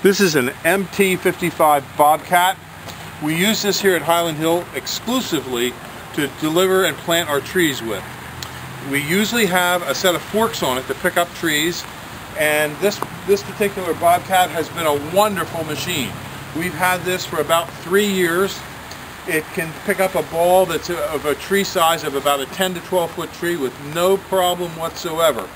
This is an MT55 Bobcat. We use this here at Highland Hill exclusively to deliver and plant our trees with. We usually have a set of forks on it to pick up trees, and this particular Bobcat has been a wonderful machine. We've had this for about 3 years. It can pick up a ball that's of a tree size of about a 10 to 12 foot tree with no problem whatsoever.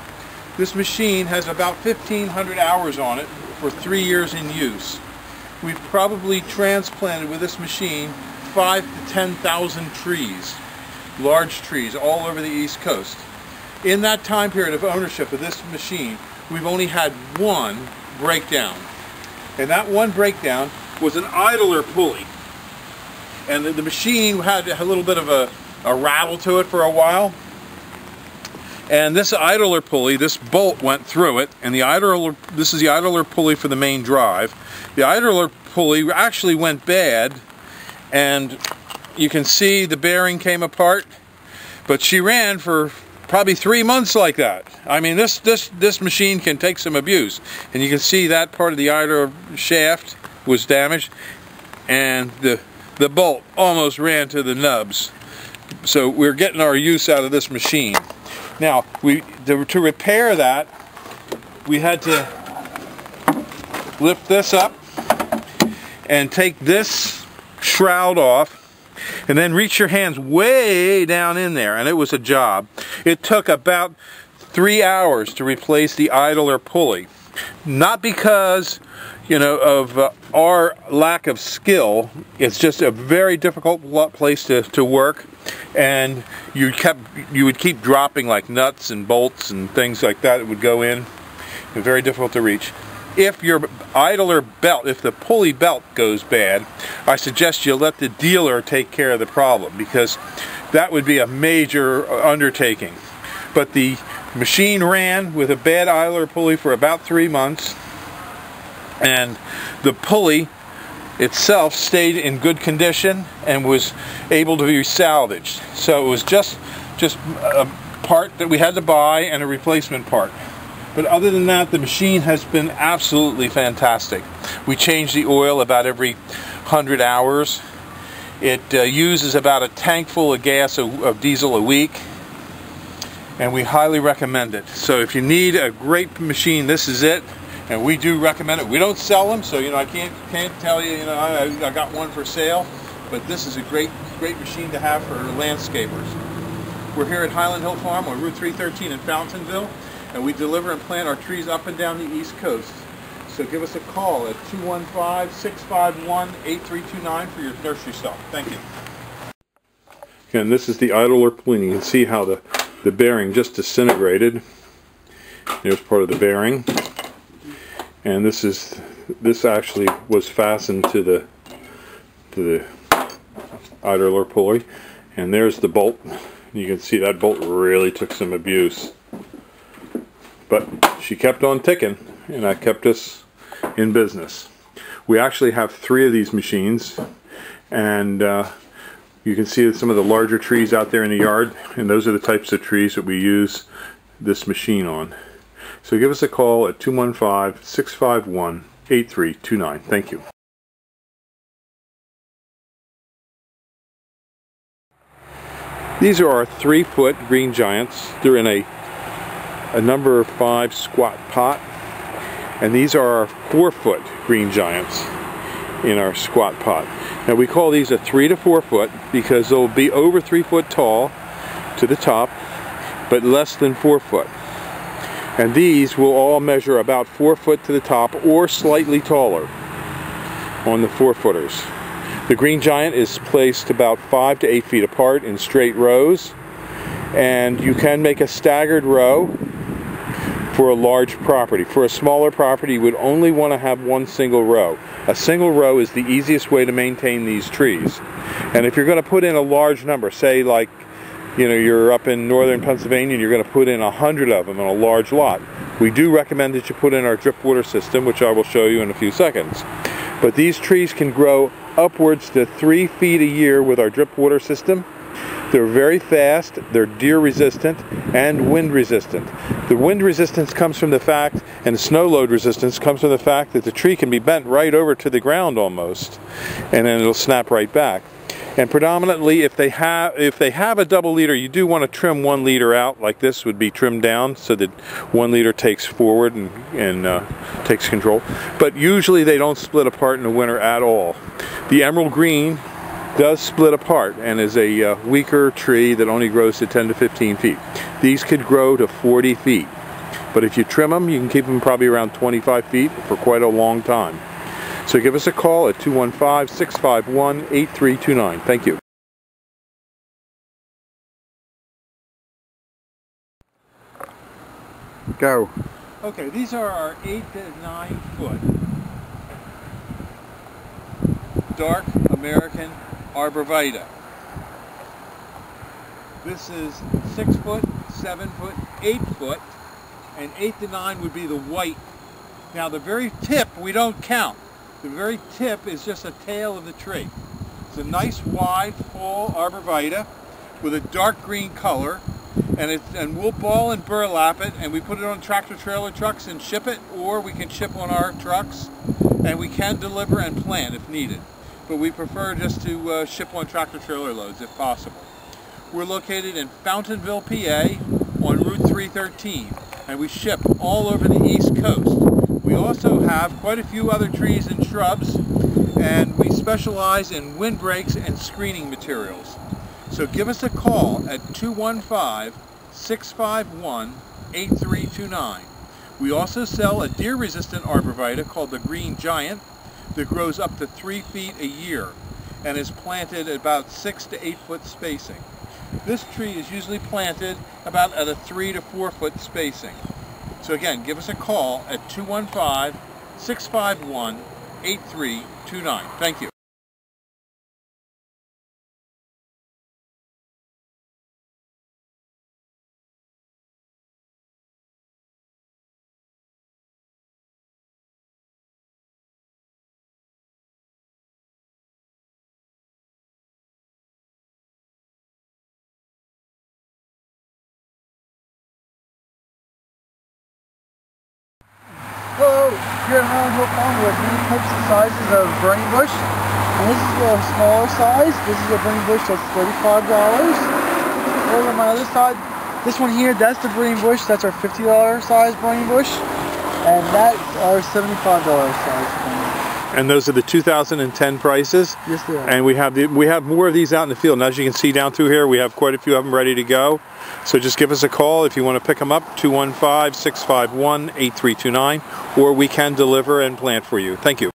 This machine has about 1,500 hours on it for 3 years in use. We've probably transplanted with this machine 5,000 to 10,000 trees, large trees all over the East Coast. In that time period of ownership of this machine, we've only had one breakdown. And that one breakdown was an idler pulley. And the machine had a little bit of a rattle to it for a while. And this idler pulley, this bolt went through it, and this is the idler pulley for the main drive. The idler pulley actually went bad, and you can see the bearing came apart, but she ran for probably 3 months like that. I mean, this machine can take some abuse, and you can see that part of the idler shaft was damaged, and the bolt almost ran to the nubs. So we're getting our use out of this machine. Now, to repair that, we had to lift this up and take this shroud off and then reach your hands way down in there, and it was a job. It took about 3 hours to replace the idler pulley. Not because, you know, of our lack of skill. It's just a very difficult place to work, and you would keep dropping like nuts and bolts and things like that. It would go in. Very difficult to reach. If your idler belt, if the pulley belt goes bad, I suggest you let the dealer take care of the problem, because that would be a major undertaking. But the machine ran with a bad idler pulley for about 3 months, and the pulley itself stayed in good condition and was able to be salvaged. So it was just a part that we had to buy and a replacement part. But other than that, the machine has been absolutely fantastic. We change the oil about every 100 hours. It uses about a tank full of gas of diesel a week, and we highly recommend it. So if you need a great machine, this is it. And we do recommend it. We don't sell them, so I can't tell you, I got one for sale, but this is a great machine to have for landscapers. We're here at Highland Hill Farm on Route 313 in Fountainville, and we deliver and plant our trees up and down the East Coast. So give us a call at 215-651-8329 for your nursery stock. Thank you. And this is the idler pulley. You can see how the bearing just disintegrated. Here's part of the bearing. And this actually was fastened to the idler pulley, and there's the bolt. You can see that bolt really took some abuse, but she kept on ticking, and that kept us in business. We actually have 3 of these machines, and you can see some of the larger trees out there in the yard, and those are the types of trees that we use this machine on. So give us a call at 215-651-8329. Thank you. These are our 3-foot green giants. They're in a number 5 squat pot. And these are our 4-foot green giants in our squat pot. Now we call these a 3 to 4 foot because they'll be over 3 foot tall to the top, but less than 4 foot. And these will all measure about 4 foot to the top or slightly taller on the 4-footers. The green giant is placed about 5 to 8 feet apart in straight rows, and you can make a staggered row for a large property. For a smaller property, you would only want to have one single row. A single row is the easiest way to maintain these trees. And if you're going to put in a large number, say like you're up in northern Pennsylvania and you're going to put in 100 of them on a large lot, we do recommend that you put in our drip water system, which I will show you in a few seconds. But these trees can grow upwards to 3 feet a year with our drip water system. They're very fast, they're deer resistant, and wind resistant. The wind resistance comes from the fact, and the snow load resistance comes from the fact that the tree can be bent right over to the ground almost, and then it'll snap right back. And predominantly, if they have a double leader, you do want to trim one leader out, like this would be trimmed down, so that one leader takes forward and takes control. But usually they don't split apart in the winter at all. The emerald green does split apart and is a weaker tree that only grows to 10 to 15 feet. These could grow to 40 feet. But if you trim them, you can keep them probably around 25 feet for quite a long time. So give us a call at 215-651-8329. Thank you. Go. Okay, these are our 8 to 9 foot dark American arborvitae. This is 6 foot, 7 foot, 8 foot, and 8 to 9 would be the white. Now the very tip we don't count. The very tip is just a tail of the tree. It's a nice wide full arborvitae with a dark green color, and we'll ball and burlap it, and we put it on tractor trailer trucks and ship it, or we can ship on our trucks, and we can deliver and plant if needed. But we prefer just to ship on tractor trailer loads if possible. We're located in Fountainville, PA on Route 313, and we ship all over the East Coast. We also have quite a few other trees and shrubs, and we specialize in windbreaks and screening materials. So give us a call at 215-651-8329. We also sell a deer-resistant arborvitae called the Green Giant that grows up to 3 feet a year and is planted at about 6 to 8 foot spacing. This tree is usually planted about at a 3 to 4 foot spacing. So again, give us a call at 215-651-8329. Thank you. Hello, here at Highland Hill Farm we have many types and sizes of burning bush. And this is a smaller size. This is a burning bush that's $35. Over on my other side, this one here, that's the burning bush. That's our $50 size burning bush. And that's our $75 size burning bush. And those are the 2010 prices. Yes, they are. And we have more of these out in the field. And as you can see down through here, we have quite a few of them ready to go. So just give us a call if you want to pick them up, 215-651-8329, or we can deliver and plant for you. Thank you.